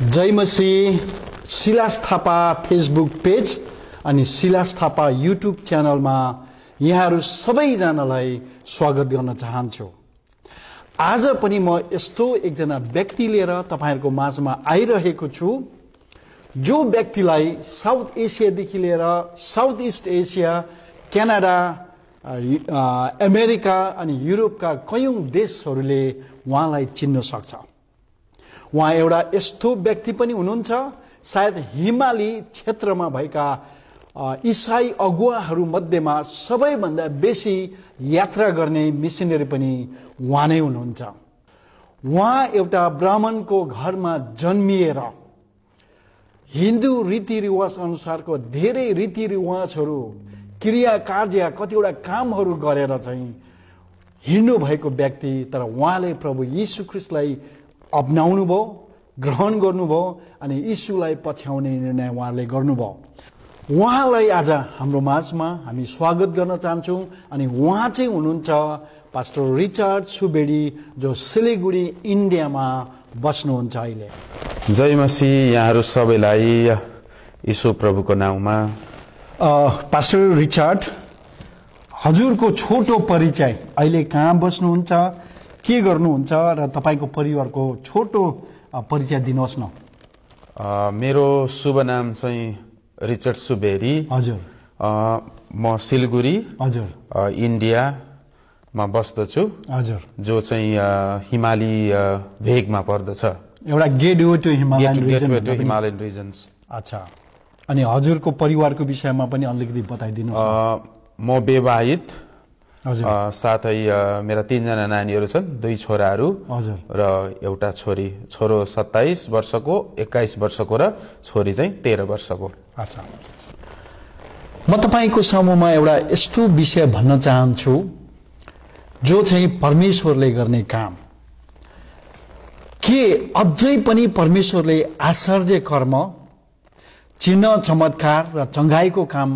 जय मसीह। Silas Thapa Facebook page अनि Silas Thapa YouTube च्यानलमा यहाँहरू सबैजनालाई स्वागत गर्न चाहन्छु। आज पनि म यस्तो एकजना व्यक्ति लिएर तपाईहरुको माझमा आइरहेको छु जो व्यक्तिलाई साउथ एसियादेखि लिएर south east Asia, Canada, America अनि युरोपका कयौं देशहरूले उहाँलाई चिन्न सक्छ। उहाँ एउटा यस्तो व्यक्ति पनि हुनुहुन्छ सायद हिमाली क्षेत्रमा भएका इसाई अगुवाहरू मध्येमा सबैभन्दा बेसी यात्रा गर्ने मिशनरी पनि उहाँ नै हुनुहुन्छ। उहाँ एउटा ब्राह्मणको घरमा जन्मिएर हिन्दू रीतिरिवाज अनुसारको धेरै रीतिरिवाजहरू, क्रिया कार्य, कतिवटा कामहरू गरेर चाहिँ हिँड्नु भएको व्यक्ति, तर उहाँले प्रभु यीशु ख्रीष्टलाई अपनाउनु भयो, ग्रहण गर्नुभयो अनि यीशुलाई पछ्याउने निर्णय उहाँले गर्नुभयो। उहाँलाई आज हाम्रो माझमा हामी स्वागत गर्न चाहन्छौँ अनि उहाँ चाहिँ हुनुहुन्छ पास्टर रिचार्ड सुवेदी, जो सिलिगुडी इन्डियामा बस्नुहुन्छ अहिले। जय मसीह यहाँहरू सबैलाई यीशु प्रभुको नाममा। पास्टर रिचार्ड, हजुरको छोटो परिचय, अहिले कहाँ बस्नुहुन्छ, के गर्नुहुन्छ र तपाईको परिवारको छोटो परिचय दिनुहोस् न। मेरो शुभ नाम चाहिँ रिचर्ड सुवेदी। हजुर। म सिलगुडी हजुर इन्डियामा बस्दछु। हजुर। जो चाहिँ हिमाली भेगमा पर्दछ, एउटा गेटवे टु हिमालयन रिजन्स। अच्छा, अनि हजुरको परिवारको विषयमा पनि अलिकति बताइदिनुहोस्। म विवाहित, हजुर। साथै मेरा 3 जना नानीहरू छन्, 2 छोराहरू हजुर र एउटा छोरी। छोरो 27 वर्षको, 21 वर्षको र छोरी चाहिँ 13 वर्षको। अच्छा, म तपाईको समूहमा एउटा यस्तो विषय भन्न चाहन्छु जो चाहिँ परमेश्वरले गर्ने काम। के अझै पनि परमेश्वरले आश्चर्य कर्म, चिन्ह चमत्कार र चंगाईको काम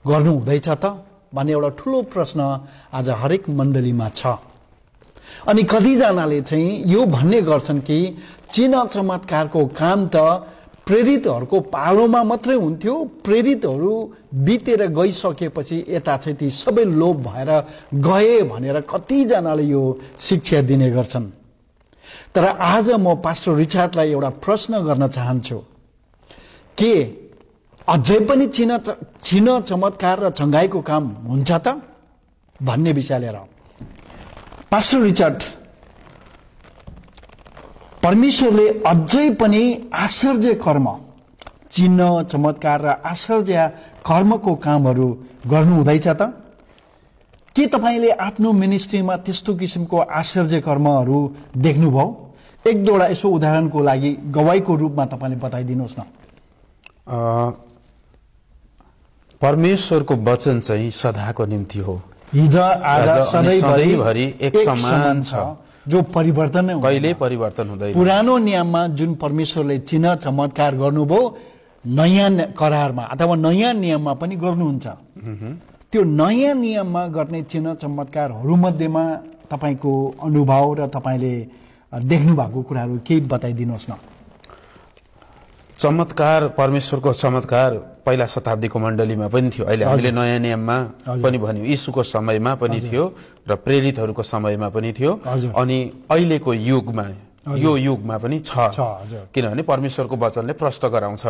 गर्नु हुँदैछ त भन्ने एउटा ठूलो प्रश्न आज हरेक मण्डलीमा छ। अनि कतिजनाले चाहिँ यो भन्ने गर्छन् कि चिन्ह चमत्कारको काम त प्रेरितहरूको पालोमा मात्रै हुन्थ्यो, प्रेरितहरू बितेर गइसकेपछि यता चाहिँ ती सबै लोप भएर गए भनेर कतिजनाले यो शिक्षा दिने गर्छन्। तर आज म पास्टर रिचार्डलाई एउटा प्रश्न गर्न चाहन्छु, के अझै पनि चिन्ह चमत्कार र चंगाईको काम हुन्छ त भन्ने विषय लिएर। पास्टर रिचार्ड, परमेश्वरले अझै पनि आश्चर्य कर्म, चिन्ह चमत्कार र आश्चर्य कर्मको कामहरू गर्नु हुँदैछ त? के तपाईले आफ्नो मिनिस्ट्रीमा त्यस्तो किसिमको आश्चर्य कर्महरू देख्नुभयो? एक दुईवटा यसो उदाहरणको लागि गवाईको रूपमा तपाईले बताइदिनुहोस् न। परमेश्वरको वचन चाहिँ सदाको निम्ति हो, हिज आज सधैँभरि एक समान छ, जो परिवर्तन नै कहिले परिवर्तन हुँदैन। पुरानो नियममा जुन परमेश्वरले चिन्ह चमत्कार गर्नुभयो, नयाँ करारमा अथवा नयाँ नियममा पनि गर्नुहुन्छ। त्यो नयाँ नियममा गर्ने चिन्ह चमत्कारहरू मध्येमा तपाईको अनुभव र तपाईले देख्नु भएको कुराहरू केही बताइदिनुहोस् न। चमत्कार, परमेश्वरको चमत्कार पहिला शताब्दीको मण्डलीमा पनि थियो, अहिले हामीले नयाँ नियममा पनि भन्यौं, यीशुको समयमा पनि थियो र प्रेरितहरूको समयमा पनि थियो, अनि अहिलेको युगमा, यो युगमा पनि छ। किनभने परमेश्वरको वचनले प्रष्ट गराउँछ।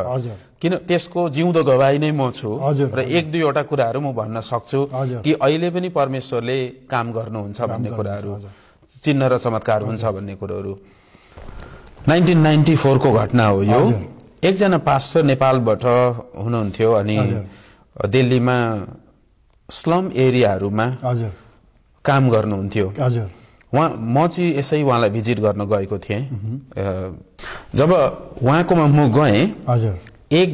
किन त्यसको जिउँदो गवाही नै म छु र एक दुईवटा कुराहरू म भन्न सक्छु कि अहिले पनि परमेश्वरले काम गर्नुहुन्छ भन्ने कुराहरू, चिन्ह र चमत्कार हुन्छ भन्ने कुराहरू। 1994 को घटना हो यो। एकजना पास्टर नेपालबाट हुनुहुन्थ्यो अनि दिल्लीमा स्लम एरियाहरूमा काम गर्नुहुन्थ्यो। म चाहिँ यसै उहाँलाई भिजिट गर्न गएको थिएँ। जब उहाँकोमा म गएँ, एक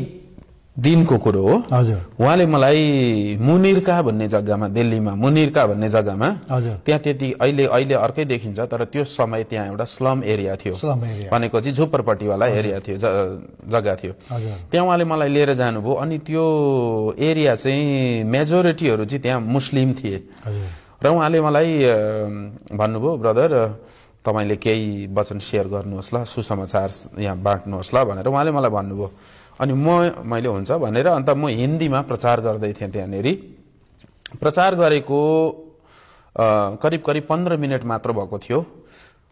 दिनको कुरो हो, उहाँले मलाई मुनिरका भन्ने जग्गामा, दिल्लीमा मुनिरका भन्ने जग्गामा, त्यहाँ त्यति अहिले अर्कै देखिन्छ, तर त्यो समय त्यहाँ एउटा स्लम एरिया थियो, भनेको चाहिँ झुप्परपट्टीवाला एरिया थियो, जग्गा थियो। त्यहाँ उहाँले मलाई लिएर जानुभयो अनि त्यो एरिया चाहिँ मेजोरिटीहरू चाहिँ त्यहाँ मुस्लिम थिए र उहाँले मलाई भन्नुभयो, ब्रदर तपाईले केही वचन शेयर गर्नुहोस् ल, सुसमाचार यहाँ बाँड्नुहोस् ल भनेर उहाँले मलाई भन्नुभयो। अनि मैले हुन्छ भनेर अन्त म हिन्दीमा प्रचार गर्दै थिएँ। त्यहाँनेरि प्रचार गरेको करिब 15 मिनट मात्र भएको थियो।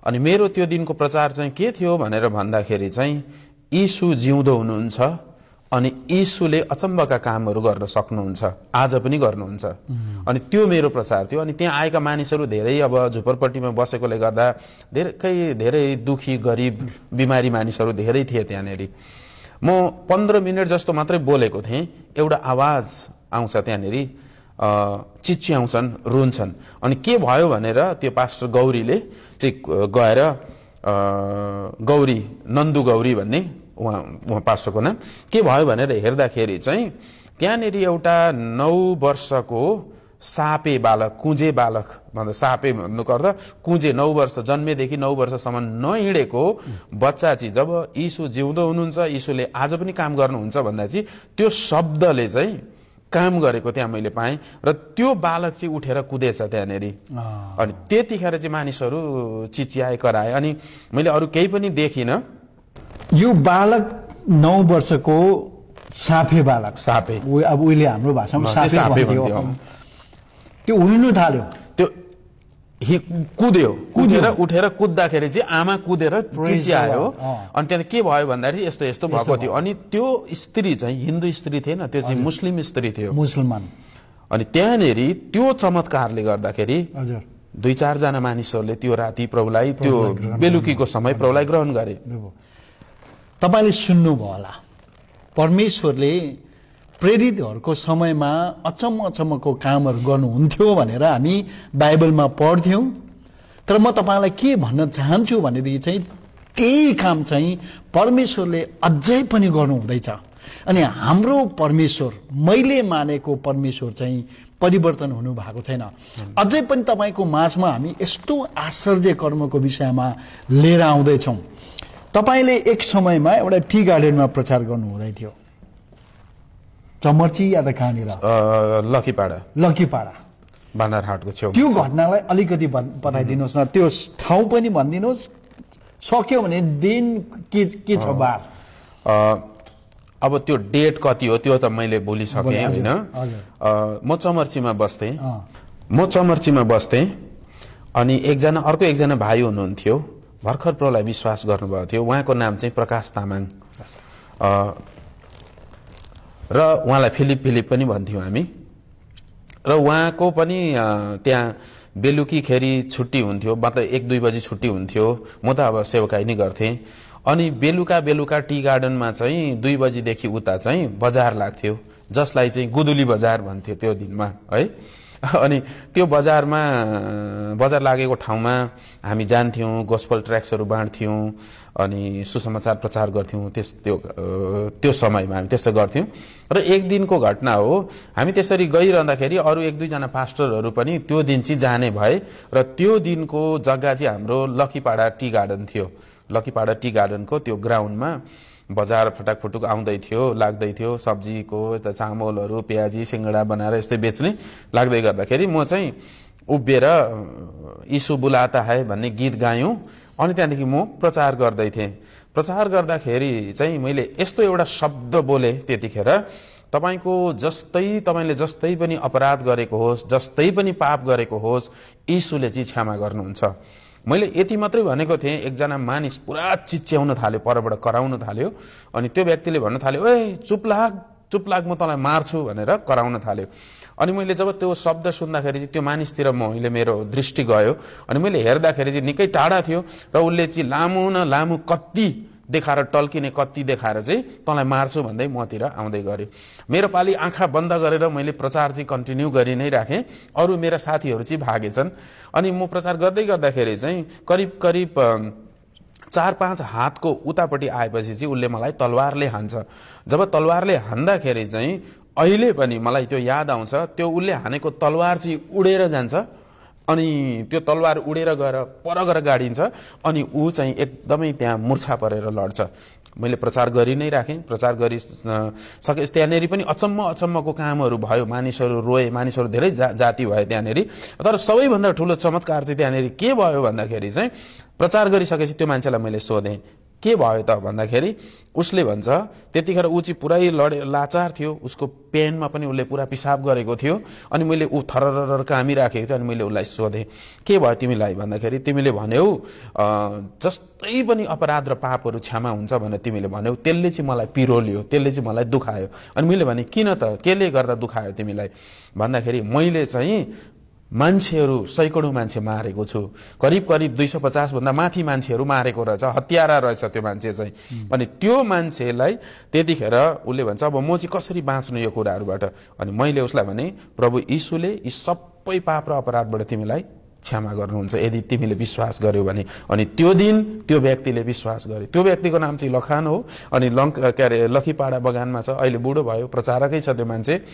अनि मेरो त्यो दिनको प्रचार चाहिँ के थियो भनेर भन्दाखेरि चाहिँ यीशु जिउँदो हुनुहुन्छ अनि यीशुले अचम्मका कामहरू गर्न सक्नुहुन्छ, आज पनि गर्नुहुन्छ। अनि त्यो मेरो प्रचार थियो। अनि त्यहाँ आएका मानिसहरू धेरै अब झुपरपट्टीमा बसेकोले गर्दा धेरै दुखी गरिब बिमारी मानिसहरू धेरै थिए त्यहाँनेरि। म 15 मिनट जस्तो मात्रै बोलेको थिएँ। एउटा आवाज आउँछ त्यहाँनेरि, चिच्याउँछन्, रुन्छन्। अनि के भयो भनेर त्यो पास्टर गौरीले चाहिँ गएर गौरी, नन्दु गौरी भन्ने उहाँ पास्टरको नाम, के भयो भनेर हेर्दाखेरि चाहिँ त्यहाँनेरि एउटा 9 वर्षको सापे बालक, कुँजे बालक भन्दा सापे भन्नुको अर्थ कुँजे, 9 वर्ष, जन्मेदेखि 9 वर्षसम्म नहिँडेको बच्चा चाहिँ जब यीशु जिउँदो हुनुहुन्छ, यीशुले आज पनि काम गर्नुहुन्छ भन्दा चाहिँ त्यो शब्दले चाहिँ काम गरेको त्यहाँ मैले पाएँ। र त्यो बालक चाहिँ उठेर कुदेछ त्यहाँनेरि। अनि त्यतिखेर चाहिँ मानिसहरू चिच्याए कराए। अनि मैले अरू केही पनि देखिनँ। यो बालक 9 वर्षको साफे बालक, सापे अब उहिले हाम्रो भाषामा साफे भन्थ्यो, त्यो उड्नु थाल्यो, त्यो उठेर कुद्दाखेरि चाहिँ आमा कुदेर चिच्यायो। अनि त्यहाँ के भयो भन्दाखेरि यस्तो यस्तो भएको थियो। अनि त्यो स्त्री चाहिँ हिन्दू स्त्री थिएन, त्यो चाहिँ मुस्लिम स्त्री थियो, मुसलमान। अनि त्यहाँनेरि त्यो चमत्कारले गर्दाखेरि 2-4 जना मानिसहरूले त्यो राति प्रभुलाई, त्यो बेलुकीको समय प्रभुलाई ग्रहण गरे। तपाईले सुन्नुभयो होला, परमेश्वरले प्रेरितहरूको समयमा अचम्मको कामहरू गर्नुहुन्थ्यो भनेर हामी बाइबलमा पढ्थ्यौं। तर म तपाईलाई के भन्न चाहन्छु भनेदेखि चाहिँ त्यही काम चाहिँ परमेश्वरले अझै पनि गर्नुहुँदैछ। अनि हाम्रो परमेश्वर, मैले मानेको परमेश्वर चाहिँ परिवर्तन हुनु भएको छैन। अझै पनि तपाईको माझमा हामी यस्तो आश्चर्य कर्मको विषयमा लिएर आउँदैछौँ। तपाईले एक समयमा एउटा टी गार्डनमा प्रचार गर्नुहुँदै थियो, चमर्ची या त कहाँनिर, लकीपाडा बानरहाटको छेउ। त्यो घटनालाई अलिकति बताइदिनुहोस् न, त्यो ठाउँ पनि भनिदिनुहोस्, सक्यो भने दिन के छ बार। अब त्यो डेट कति हो त्यो त मैले भुलिसकेँ होइन। म चमर्चीमा बस्थेँ। अनि अर्को एकजना भाइ हुनुहुन्थ्यो, भर्खर प्रभुलाई विश्वास गर्नुभएको थियो। उहाँको नाम चाहिँ प्रकाश तामाङ र उहाँलाई फिलिप पनि भन्थ्यौँ हामी। र उहाँको पनि त्यहाँ बेलुकीखेरि छुट्टी हुन्थ्यो, मतलब 1-2 बजी छुट्टी हुन्थ्यो। म त अब सेवकाई नै गर्थेँ। अनि बेलुका टी गार्डनमा चाहिँ 2 बजीदेखि उता चाहिँ बजार लाग्थ्यो, जसलाई चाहिँ गुदुली बजार भन्थ्यो त्यो दिनमा है। अनि त्यो बजार लागेको ठाउँमा हामी जान्थ्यौँ, गोस्पल ट्र्याक्सहरू बाँड्थ्यौँ अनि सुसमाचार प्रचार गर्थ्यौँ। त्यो समयमा हामी त्यस्तो गर्थ्यौँ। र एक दिनको घटना हो, हामी त्यसरी गइरहँदाखेरि अरू 1-2 जना पास्टरहरू पनि त्यो दिन चाहिँ जाने भए। र त्यो दिनको जग्गा चाहिँ हाम्रो लकीपाडा टी गार्डन थियो। लकीपाडा टी गार्डनको त्यो ग्राउन्डमा बजार फटाकफुटुक आउँदै थियो, लाग्दै थियो, सब्जीको यता चामलहरू, प्याजी, सिंगडा बनाएर यस्तै बेच्ने लाग्दै गर्दाखेरि म चाहिँ उभिएर यीशु बुलाता है भन्ने गीत गायौँ। अनि त्यहाँदेखि म प्रचार गर्दै थिएँ। प्रचार गर्दाखेरि चाहिँ मैले यस्तो एउटा शब्द बोले त्यतिखेर, तपाईले जस्तै पनि अपराध गरेको होस्, जस्तै पनि पाप गरेको होस्, यीशुले चाहिँ क्षमा गर्नुहुन्छ। मैले यति मात्रै भनेको थिएँ। एकजना मानिस पुरा चिच्याउन थाल्यो, परबाट कराउन थाल्यो। अनि त्यो व्यक्तिले भन्न थाल्यो, ओए चुप लाग म तँलाई मार्छु भनेर कराउन थाल्यो। अनि मैले जब त्यो शब्द सुन्दाखेरि चाहिँ त्यो मानिसतिर मेरो दृष्टि गयो। अनि मैले हेर्दाखेरि चाहिँ निकै टाढा थियो र उसले चाहिँ लामो न लामो कत्ती देखाएर, टल्किने कत्ती देखाएर चाहिँ तँलाई मार्छु भन्दै मतिर आउँदै गर्यो। मेरो पालि आँखा बन्द गरेर मैले प्रचार चाहिँ कन्टिन्यू गरि नै राखेँ। अरू मेरा साथीहरू चाहिँ भागेछन्। अनि म प्रचार गर्दाखेरि चाहिँ करिब 4-5 हातको उतापट्टि आएपछि चाहिँ उसले मलाई तलवारले हान्छ। जब तलवारले हान्दाखेरि चाहिँ अहिले पनि मलाई त्यो याद आउँछ, त्यो उसले हानेको तलवार चाहिँ उडेर जान्छ। अनि त्यो तलवार उडेर गएर पर गएर गाडिन्छ। अनि ऊ चाहिँ एकदमै त्यहाँ मूर्छा परेर लड्छ। मैले प्रचार गरि नै राखेँ। प्रचार गरिसके त्यहाँनेरि पनि अचम्मको कामहरू भयो, मानिसहरू रोए, मानिसहरू धेरै जाति भए त्यहाँनेरि। तर सबैभन्दा ठुलो चमत्कार चाहिँ त्यहाँनेरि के भयो भन्दाखेरि चाहिँ प्रचार गरिसकेपछि त्यो मान्छेलाई मैले सोधेँ के भयो त भन्दाखेरि उसले भन्छ त्यतिखेर ऊ चाहिँ पुरै लाचार थियो, उसको पेनमा पनि उसले पुरा पिसाब गरेको थियो। अनि मैले ऊ थररर कामिराखेको थियो। अनि मैले उसलाई सोधेँ के भयो तिमीलाई भन्दाखेरि तिमीले भन्यौ जस्तै पनि अपराध र पापहरू क्षमा हुन्छ भनेर तिमीले भन्यौ, त्यसले चाहिँ मलाई पिरोल्यो, त्यसले चाहिँ मलाई दुखायो। अनि मैले भने किन त, केले गर्दा दुखायो तिमीलाई भन्दाखेरि मैले चाहिँ मान्छेहरू सैकडौं मान्छे मारेको छु, करिब 250 भन्दा माथि मान्छेहरू मारेको रहेछ, हत्यारा रहेछ त्यो मान्छे चाहिँ। अनि त्यो मान्छेलाई त्यतिखेर उसले भन्छ अब म चाहिँ कसरी बाँच्नु यो कुराहरूबाट। अनि मैले उसलाई भने प्रभु यीशुले यी सबै पाप र अपराधबाट तिमीलाई क्षमा गर्नुहुन्छ यदि तिमीले विश्वास गर्यौ भने। अनि त्यो दिन त्यो व्यक्तिले विश्वास गर्यो। त्यो व्यक्तिको नाम चाहिँ लखान हो। अनि लखीपाडा बगानमा छ, अहिले बुढो भयो, प्रचारकै छ त्यो मान्छे।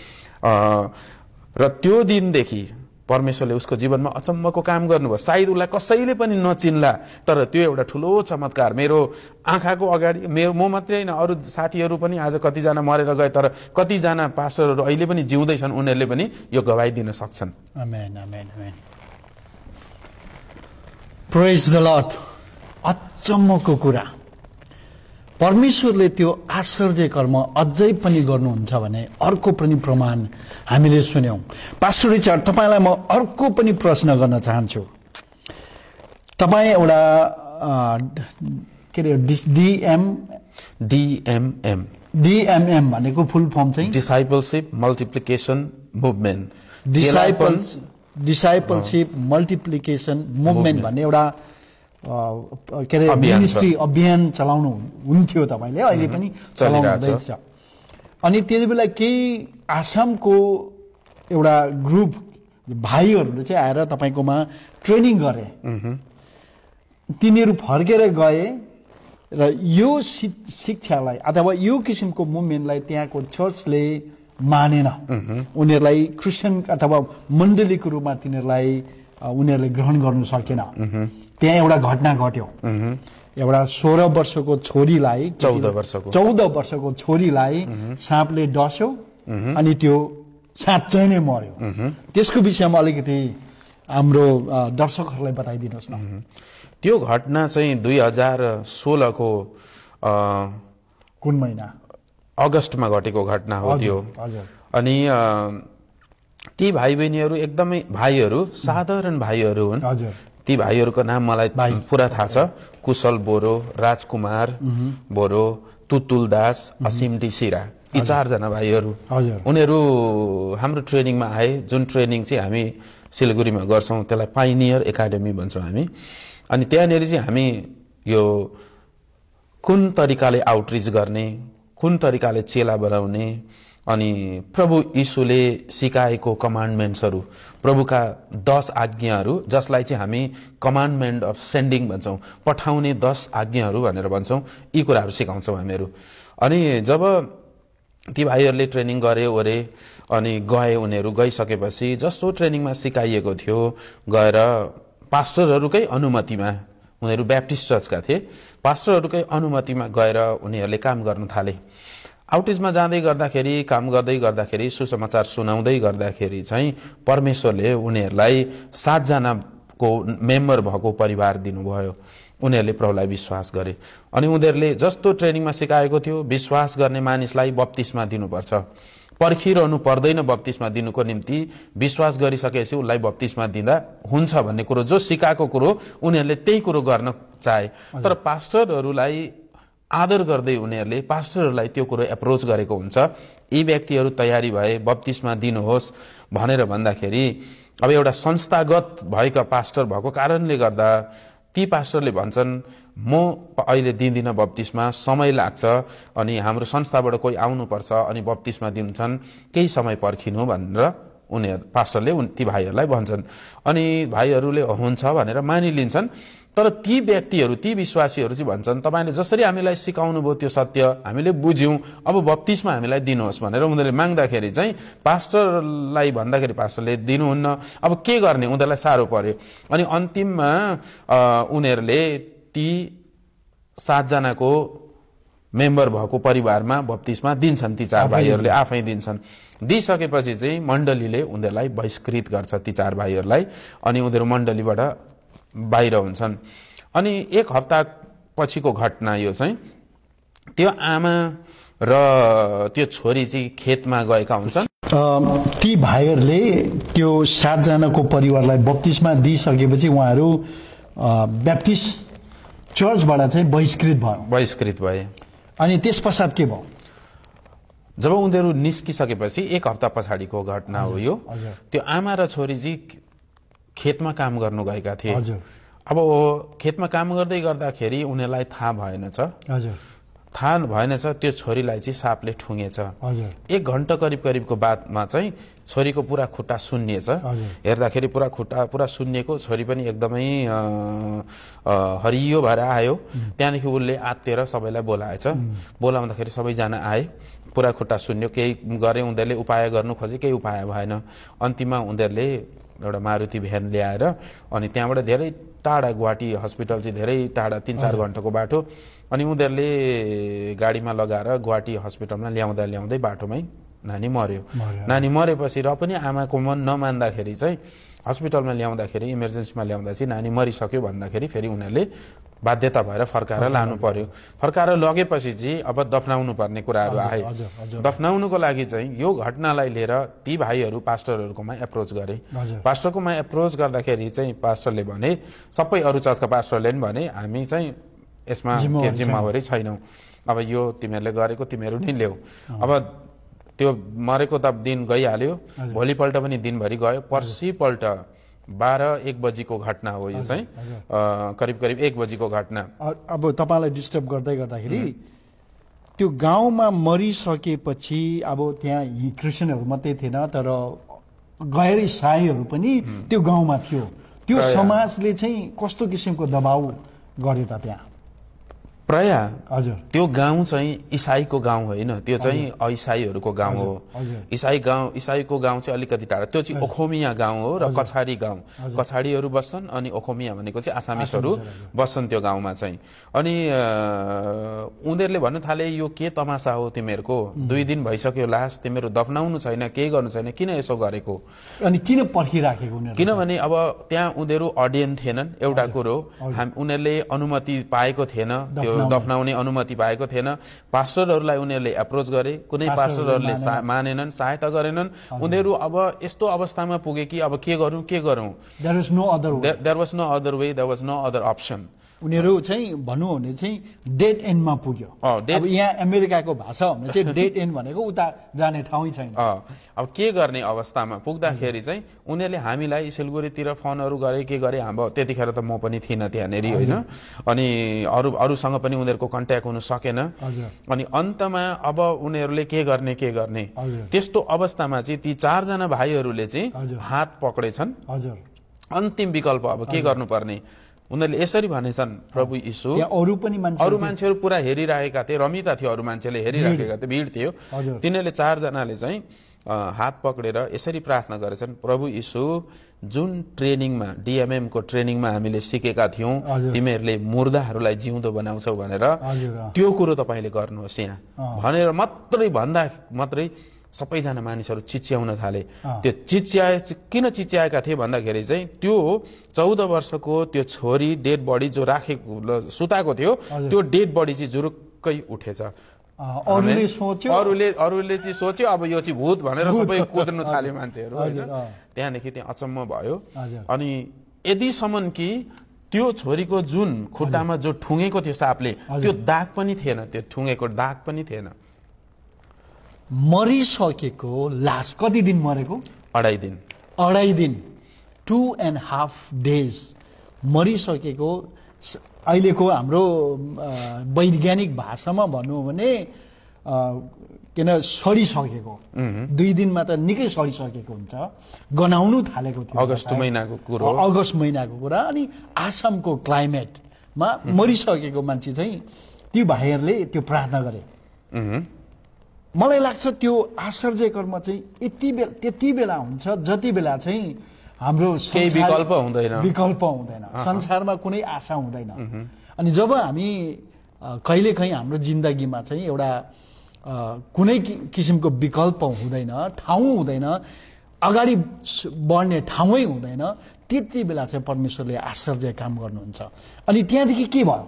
र त्यो दिनदेखि परमेश्वरले उसको जीवनमा अचम्मको काम गर्नुभयो। सायद उसलाई कसैले पनि नचिन्ला, तर त्यो एउटा ठुलो चमत्कार मेरो आँखाको अगाडि म मात्रै होइन अरू साथीहरू पनि आज कतिजना मरेर गए, तर कतिजना पास्टरहरू अहिले पनि जिउँदैछन्, उनीहरूले पनि यो गवाही दिन सक्छन्। आमेन आमेन आमेन। प्रेज द लर्ड। अचम्मको कुरा, परमेश्वरले त्यो आश्चर्य कर्म अझै पनि गर्नुहुन्छ भने अर्को पनि प्रमाण हामीले सुन्यौं। पास्टर रिचर्ड, तपाईलाई म अर्को पनि प्रश्न गर्न चाहन्छु। तपाईँ एउटा के अरे DMM भनेको फुल फर्म चाहिँ discipleship multiplication movement. Discipleship multiplication movement भन्ने एउटा के अरे मिनिस्ट्री अभियान चलाउनु हुन्थ्यो तपाईँले, अहिले पनि चलाउनु हुँदैछ। अनि त्यति बेला केही आसामको एउटा ग्रुप भाइहरूले चाहिँ आएर तपाईँकोमा ट्रेनिङ गरे। तिनीहरू फर्केर गए र यो शिक्षालाई अथवा यो किसिमको मुभमेन्टलाई त्यहाँको चर्चले मानेन। उनीहरूलाई क्रिस्चियन अथवा मण्डलीको रूपमा उनीहरूले ग्रहण गर्नु सकेन। त्यहाँ एउटा घटना घट्यो। एउटा 16 वर्षको छोरीलाई 14 वर्षको छोरीलाई साँपले डस्यो अनि त्यो साँच्चै नै मर्यो। त्यसको विषयमा अलिकति हाम्रो दर्शकहरूलाई बताइदिनुहोस् न। त्यो घटना चाहिँ 2016 को कुन महिना? अगस्टमा घटेको घटना हो त्यो। अनि ती भाइ बहिनीहरू एकदमै भाइहरू साधारण भाइहरू हुन्। ती भाइहरूको नाम मलाई पुरा थाहा छ। कुशल बोरो, राजकुमार बोरो, तुतुल दास, असीम डिसिरा, यी 4 जना भाइहरू। उनीहरू हाम्रो ट्रेनिङमा आए। जुन ट्रेनिङ चाहिँ हामी सिलगढीमा गर्छौं त्यसलाई पाइनियर एकाडेमी भन्छौं हामी। अनि त्यहाँनिर चाहिँ हामी यो कुन तरिकाले आउटरिच गर्ने, कुन तरिकाले चेला बनाउने, अनि प्रभु यीशुले सिकाएको कमान्डमेन्ट्सहरू, प्रभुका 10 आज्ञाहरू जसलाई चाहिँ हामी कमान्डमेन्ट अफ सेन्डिङ भन्छौं, पठाउने 10 आज्ञाहरू भनेर भन्छौं, यी कुराहरू सिकाउँछौं हामीहरू। अनि जब ती भाइहरूले ट्रेनिङ गरे ओरे अनि गए, उनीहरू गइसकेपछि जस्तो ट्रेनिङमा सिकाइएको थियो गएर पास्टरहरूकै अनुमतिमा, उनीहरू ब्याप्टिस्ट चर्चका थिए, पास्टरहरूकै अनुमतिमा गएर उनीहरूले काम गर्न थाले। आउटेजमा जाँदै गर्दाखेरि, काम गर्दै गर्दाखेरि, सुसमाचार सुनाउँदै गर्दाखेरि चाहिँ परमेश्वरले उनीहरूलाई 7 जनाको मेम्बर भएको परिवार दिनुभयो। उनीहरूले प्रभुलाई विश्वास गरे। अनि उनीहरूले जस्तो ट्रेनिङमा सिकाएको थियो, विश्वास गर्ने मानिसलाई बप्तिस्मा दिनुपर्छ, पर्खिरहनु पर्दैन बप्तिस्मा दिनुको निम्ति, विश्वास गरिसकेपछि उसलाई बप्तिस्मा दिँदा हुन्छ भन्ने कुरो जो सिकाएको कुरो उनीहरूले त्यही कुरो गर्न चाहे। तर पास्टरहरूलाई आदर गर्दै उनीहरूले पास्टरहरूलाई त्यो कुरो एप्रोच गरेको हुन्छ। यी व्यक्तिहरू तयारी भए बप्तिस्मा दिनुहोस् भनेर भन्दाखेरि अब एउटा संस्थागत भएका पास्टर भएको कारणले गर्दा ती पास्टरले भन्छन् म अहिले दिदिन बप्तिस्मा, समय लाग्छ, अनि हाम्रो संस्थाबाट कोही आउनुपर्छ अनि बप्तिस्मा दिन्छन्, केही समय पर्खिनु भनेर उनीहरू पास्टरले ती भाइहरूलाई भन्छन्। अनि भाइहरूले हुन्छ भनेर मानिलिन्छन्। तर ती व्यक्तिहरू, ती विश्वासीहरू चाहिँ भन्छन् तपाईले जसरी हामीलाई सिकाउनु भयो त्यो सत्य हामीले बुझ्यौं, अब बप्तिस्मा हामीलाई दिनुहोस् भनेर उनीहरूले माग्दाखेरि चाहिँ पास्टरलाई भन्दाखेरि पास्टरले दिनुहुन्न। अब के गर्ने, उनीहरूलाई साह्रो पर्यो। अनि अन्तिममा उनीहरूले ती 7 जनाको मेम्बर भएको परिवारमा बप्तिस्मा दिन्छन्। ती 4 भाइहरूले आफै दिन्छन्। दिइसकेपछि चाहिँ मण्डलीले उनीहरूलाई बहिष्कृत गर्छ ती 4 भाइहरूलाई, अनि उनीहरू मण्डलीबाट बाहिर हुन्छन्। अनि 1 हप्ता पछिको घटना यो चाहिँ त्यो आमा र त्यो छोरी चाहिँ खेतमा गएका हुन्छन्। ती भाइहरूले त्यो 7 जनाको परिवारलाई बप्तिस्मा दिइसकेपछि उहाँहरू ब्याप्टिस्ट चर्चबाट चाहिँ बहिष्कृत भए। अनि त्यस पश्चात के भयो? जब उनीहरू निस्किसकेपछि 1 हप्ता पछाडिको घटना हो यो। त्यो आमा र छोरीजी खेतमा काम गर्नु गएका थिए। अब खेतमा काम गर्दै गर्दाखेरि उनीहरूलाई थाहा भएनछ त्यो छोरीलाई चाहिँ सापले ठुङ्गेछ। 1 घण्टा करिबको बादमा चाहिँ छोरीको पुरा खुट्टा सुन्निएछ। हेर्दाखेरि पुरा खुट्टा पुरा सुन्निएको, छोरी पनि एकदमै हरियो भएर आयो। त्यहाँदेखि उसले आत्तिएर सबैलाई बोलाएछ। बोलाउँदाखेरि सबैजना आए। पुरा खुट्टा सुन्यो, केही गरे, उनीहरूले उपाय गर्नु खोजे, केही उपाय भएन। अन्तिममा उनीहरूले एउटा मारुति भ्यान ल्याएर अनि त्यहाँबाट धेरै टाढा, गुवाहाटी हस्पिटल चाहिँ धेरै टाढा, 3-4 घण्टाको बाटो, अनि उनीहरूले गाडीमा लगाएर गुवाहाटी हस्पिटलमा ल्याउँदै बाटोमै नानी मर्यो। नानी मरेपछि र पनि आमाको मन नमान्दाखेरि चाहिँ हस्पिटलमा ल्याउँदाखेरि, इमर्जेन्सीमा ल्याउँदा चाहिँ नानी मरिसक्यो भन्दाखेरि फेरि उनीहरूले बाध्यता भएर फर्काएर लानु पर्यो। फर्काएर लगेपछि चाहिँ अब दफनाउनु पर्ने कुराहरू आए। दफनाउनुको लागि चाहिँ यो घटनालाई लिएर ती भाइहरू पास्टरहरूकोमा एप्रोच गरे। पास्टरकोमा एप्रोच गर्दाखेरि चाहिँ पास्टरले भने, सबै अरू चर्चका पास्टरले पनि भने, हामी चाहिँ यसमा जिम्मेवारी छैनौँ, अब यो तिमीहरूले गरेको तिमीहरू नै ल्याऊ। अब त्यो मरेको त दिन गइहाल्यो, भोलिपल्ट पनि दिनभरि गयो। पर्सिपल्ट 12-1 बजीको घटना हो यो चाहिँ, करिब 1 बजीको घटना। अब तपाईलाई डिस्टर्ब गर्दाखेरि त्यो गाउँमा मरिसकेपछि अब त्यहाँ क्रिस्चियनहरू मात्रै थिएन, तर गैर इसाईहरू पनि त्यो गाउँमा थियो। त्यो समाजले चाहिँ कस्तो किसिमको दबाउ गर्यो त त्यहाँ? प्रायः त्यो गाउँ चाहिँ इसाईको गाउँ होइन, त्यो चाहिँ अइसाईहरूको गाउँ हो। इसाईको गाउँ चाहिँ अलिकति टाढा, त्यो चाहिँ ओखोमिया गाउँ हो र कछाडी गाउँ। कछाडीहरू बस्छन् अनि ओखोमिया भनेको चाहिँ आसामिसहरू बस्छन् त्यो गाउँमा चाहिँ। अनि उनीहरूले भन्नु थाले, यो के तमासा हो तिमीहरूको? 2 दिन भइसक्यो लास, तिमीहरू दफनाउनु छैन, केही गर्नु छैन, किन यसो गरेको? अनि किन पर्खिराखेको? किनभने अब त्यहाँ उनीहरू अडियन थिएनन्। एउटा कुरो, उनीहरूले अनुमति पाएको थिएन, त्यो दफनाउने अनुमति पाएको थिएन। पास्टरहरूलाई उनीहरूले एप्रोच गरे, कुनै पास्टरहरूले मानेनन्, सहायता गरेनन्। उनीहरू अब यस्तो अवस्थामा पुगे कि अब के गरौँ? There was no other way, there was no other option. उनीहरू चाहिँ भनौँ भने चाहिँ डेड एन्डमा पुग्यो। अब यहाँ अमेरिकाको भाषा भने चाहिँ डेड एन्ड भनेको उता जाने ठाउँै छैन। अब के गर्ने अवस्थामा पुग्दाखेरि चाहिँ उनीहरूले हामीलाई सिलगढीतिर फोनहरू गरे, के गरे। हाम्रो त्यतिखेर त म पनि थिइनँ त्यहाँनेरि होइन, अनि अरूसँग पनि उनीहरूको कन्ट्याक्ट हुन सकेन। अनि अन्तमा अब उनीहरूले के गर्ने त्यस्तो अवस्थामा चाहिँ ती 4 जना भाइहरूले चाहिँ हात पक्रेछन्। अन्तिम विकल्प अब के गर्नुपर्ने उनीहरूले यसरी भनेछन्, प्रभु यीशु। अरू मान्छेहरू पुरा हेरिरहेका थिए, रमिता थियो, अरू मान्छेले हेरिराखेका थिए, भिड थियो। तिनीहरूले 4 जनाले चाहिँ हात पक्रेर यसरी प्रार्थना गरेछन्, प्रभु यीशु, जुन ट्रेनिङमा, DMM को ट्रेनिङमा हामीले सिकेका थियौं, तिमीहरूले मुर्दाहरूलाई जिउँदो बनाउँछौ भनेर, त्यो कुरो तपाईले गर्नुहोस् यहाँ भनेर मात्रै सबैजना मानिसहरू चिच्याउन थाले। त्यो किन चिच्याएका थिए भन्दाखेरि चाहिँ त्यो 14 वर्षको त्यो छोरी डेड बडी जो राखेको सुताको थियो, त्यो डेड बडी चाहिँ जुरुक्कै उठेछ। अरूले चाहिँ सोच्यो अब यो चाहिँ भूत भनेर सबै कुद्न थाले मान्छेहरू हैन। त्यहाँदेखि त्यहाँ अचम्म भयो। अनि यदिसम्म कि त्यो छोरीको जुन खुट्टामा जो ठुङेको थियो सापले, त्यो दाग पनि थिएन, त्यो ठुङेको दाग पनि थिएन। मरिसकेको लास कति दिन मरेको? 2.5 दिन। 2.5 दिन 2.5 days मरिसकेको। अहिलेको हाम्रो वैज्ञानिक भाषामा भन्नु भने किन सडिसकेको, 2 दिनमा त निकै सडिसकेको हुन्छ, गनाउनु थालेको थियो। अगस्त महिनाको कुरा। अनि आसामको क्लाइमेटमा मरिसकेको मान्छे चाहिँ ती भाइहरूले त्यो प्रार्थना गरे। मलाई लाग्छ त्यो आश्चर्य कर्म चाहिँ त्यति बेला हुन्छ जति बेला चाहिँ हाम्रो केही विकल्प हुँदैन, संसारमा कुनै आशा हुँदैन। अनि जब हामी कहिलेकाहीँ हाम्रो जिन्दगीमा चाहिँ एउटा कुनै किसिमको विकल्प हुँदैन, ठाउँ हुँदैन, अगाडि बढ्ने ठाउँै हुँदैन, त्यति बेला चाहिँ परमेश्वरले आश्चर्य काम गर्नुहुन्छ। अनि त्यहाँदेखि के भयो?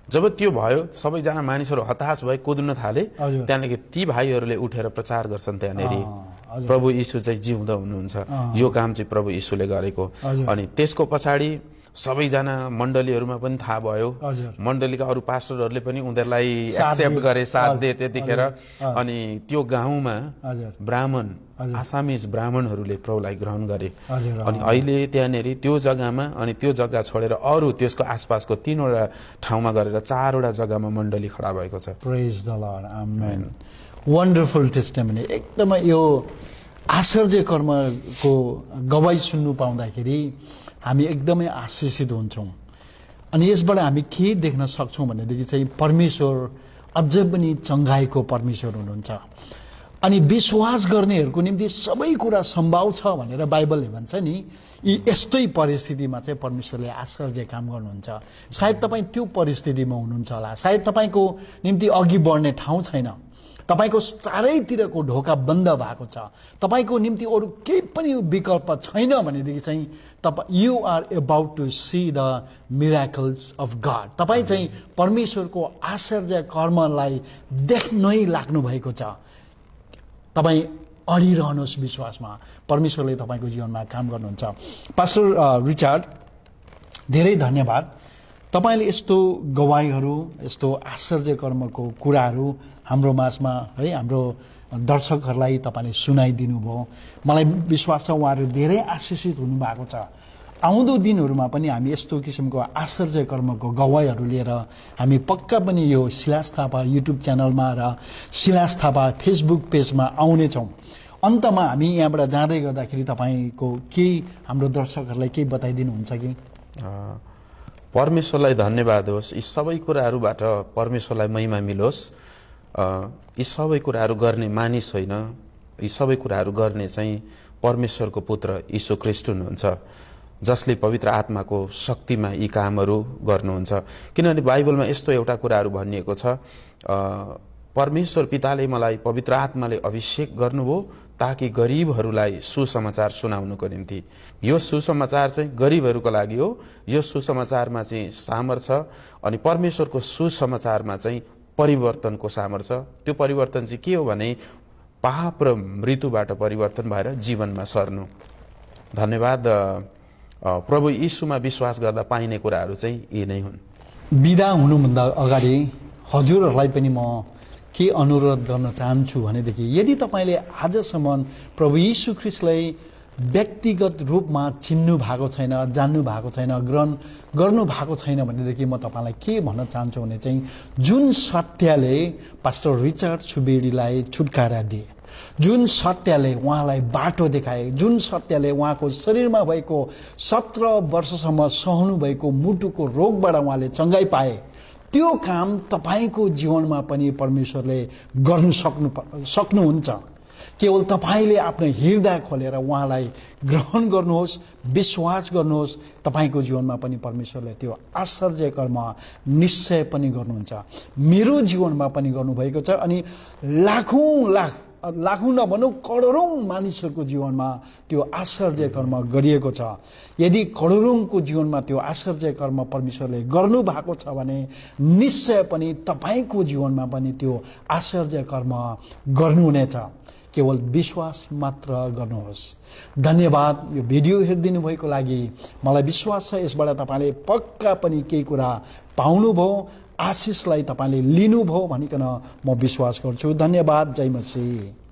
जब त्यो भयो सबैजना मानिसहरू हताश भए, कुद्न थाले। त्यहाँदेखि ती भाइहरूले उठेर प्रचार गर्छन् त्यहाँनेरि प्रभु यीशु चाहिँ जिउँदो हुनुहुन्छ, यो काम चाहिँ प्रभु यीशुले गरेको। अनि त्यसको पछाडि सबैजना मण्डलीहरूमा पनि थाहा भयो, मण्डलीका अरू पास्टरहरूले पनि उनीहरूलाई एक्सेप्ट गरे, साथ दिए त्यतिखेर। अनि त्यो गाउँमा ब्राह्मण, आसामिज ब्राह्मणहरूले प्रभुलाई ग्रहण गरे। अनि अहिले त्यहाँनेरि त्यो जग्गामा, अनि त्यो जग्गा छोडेर अरू त्यसको आसपासको 3वटा ठाउँमा गरेर 4वटा जग्गामा मण्डली खडा भएको छ। Praise the Lord, amen. Wonderful testimony. एकदमै यो आश्चर्य कर्मको गवाई सुन्नु पाउँदाखेरि हामी एकदमै आशिषित हुन्छौँ। अनि यसबाट हामी के देख्न सक्छौँ भनेदेखि चाहिँ परमेश्वर अझै पनि चङ्गाईको परमेश्वर हुनुहुन्छ। अनि विश्वास गर्नेहरूको निम्ति सबै कुरा सम्भव छ भनेर बाइबलले भन्छ नि। यस्तै परिस्थितिमा चाहिँ परमेश्वरले आश्चर्य काम गर्नुहुन्छ। सायद तपाईँ त्यो परिस्थितिमा हुनुहुन्छ होला, सायद तपाईँको निम्ति अघि बढ्ने ठाउँ छैन, तपाईको चारैतिरको ढोका बन्द भएको छ, तपाईको निम्ति अरू केही पनि विकल्प छैन भनेदेखि चाहिँ you are about to see the miracles of God. तपाईँ चाहिँ परमेश्वरको आश्चर्य कर्मलाई देख्नै लाग्नु भएको छ। तपाईँ अडिरहनुहोस् विश्वासमा, परमेश्वरले तपाईँको जीवनमा काम गर्नुहुन्छ। पास्टर रिचार्ड, धेरै धन्यवाद। तपाईले यस्तो गवाईहरू, यस्तो आश्चर्य कर्मको कुराहरू हाम्रो माझमा है हाम्रो दर्शकहरूलाई तपाईँले सुनाइदिनु भयो। मलाई विश्वास छ उहाँहरू धेरै आशिषित हुनुभएको छ। आउँदो दिनहरूमा पनि हामी यस्तो किसिमको आश्चर्य कर्मको गवाईहरू लिएर हामी पक्का पनि यो सिलास थापा युट्युब च्यानलमा र सिलास थापा फेसबुक पेजमा आउनेछौँ। अन्तमा हामी यहाँबाट जाँदै गर्दाखेरि तपाईँको केही हाम्रो दर्शकहरूलाई केही बताइदिनुहुन्छ कि? परमेश्वरलाई धन्यवाद होस्, यी सबै कुराहरूबाट परमेश्वरलाई महिमा मिलोस्। यी सबै कुराहरू गर्ने मानिस होइन, यी सबै कुराहरू गर्ने चाहिँ परमेश्वरको पुत्र यीशु ख्रीष्ट हुनुहुन्छ, जसले पवित्र आत्माको शक्तिमा यी कामहरू गर्नुहुन्छ। किनभने बाइबलमा यस्तो एउटा कुराहरू भनिएको छ, परमेश्वर पिताले मलाई पवित्र आत्माले अभिषेक गर्नुभयो ताकि गरिबहरूलाई सुसमाचार सुनाउनुको निम्ति। यो सुसमाचार चाहिँ गरिबहरूको लागि हो। यो सुसमाचारमा चाहिँ सामर्थ छ। अनि परमेश्वरको सुसमाचारमा चाहिँ परिवर्तनको सामर्थ छ। त्यो परिवर्तन चाहिँ के हो भने पाप र मृत्युबाट परिवर्तन भएर जीवनमा सर्नु। धन्यवाद। प्रभु यीशुमा विश्वास गर्दा पाइने कुराहरू चाहिँ यी नै हुन्। बिदा हुनुभन्दा अगाडि हजुरहरूलाई पनि म के अनुरोध गर्न चाहन्छु भनेदेखि यदि तपाईँले आजसम्म प्रभु यीशु ख्रीष्टलाई व्यक्तिगत रूपमा चिन्नु भएको छैन, जान्नु भएको छैन, ग्रहण गर्नु भएको छैन भनेदेखि म तपाईँलाई के भन्न चाहन्छु भने चाहिँ जुन सत्यले पास्टर रिचार्ड सुवेदीलाई छुटकारा दिए, जुन सत्यले उहाँलाई बाटो देखाए, जुन सत्यले उहाँको शरीरमा भएको 17 वर्षसम्म सहनु भएको मुटुको रोगबाट उहाँले चङ्गाई पाए, त्यो काम तपाईको जीवनमा पनि परमेश्वरले गर्नु सक्नुहुन्छ। केवल तपाईले आफ्नो हृदय खोलेर उहाँलाई ग्रहण गर्नुहोस्, विश्वास गर्नुहोस्, तपाईको जीवनमा पनि परमेश्वरले त्यो आश्चर्य कर्म निश्चय पनि गर्नुहुन्छ। मेरो जीवनमा पनि गर्नुभएको छ। अनि लाखौं नभनौं करोडौं मानिसहरूको जीवनमा त्यो आश्चर्य कर्म गरिएको छ। यदि करोडौंको जीवनमा त्यो आश्चर्य कर्म परमेश्वरले गर्नु भएको छ भने निश्चय पनि तपाईको जीवनमा पनि त्यो आश्चर्य कर्म गर्नुहुनेछ। केवल विश्वास मात्र गर्नुहोस्। धन्यवाद यो भिडियो हेरिदिनु भएको लागि। मलाई विश्वास छ यसबाट तपाईले पक्का पनि केही कुरा पाउनुभयो, आशिषलाई तपाईले लिनुभयो भनिकन म विश्वास गर्छु। धन्यवाद। जय मसीह।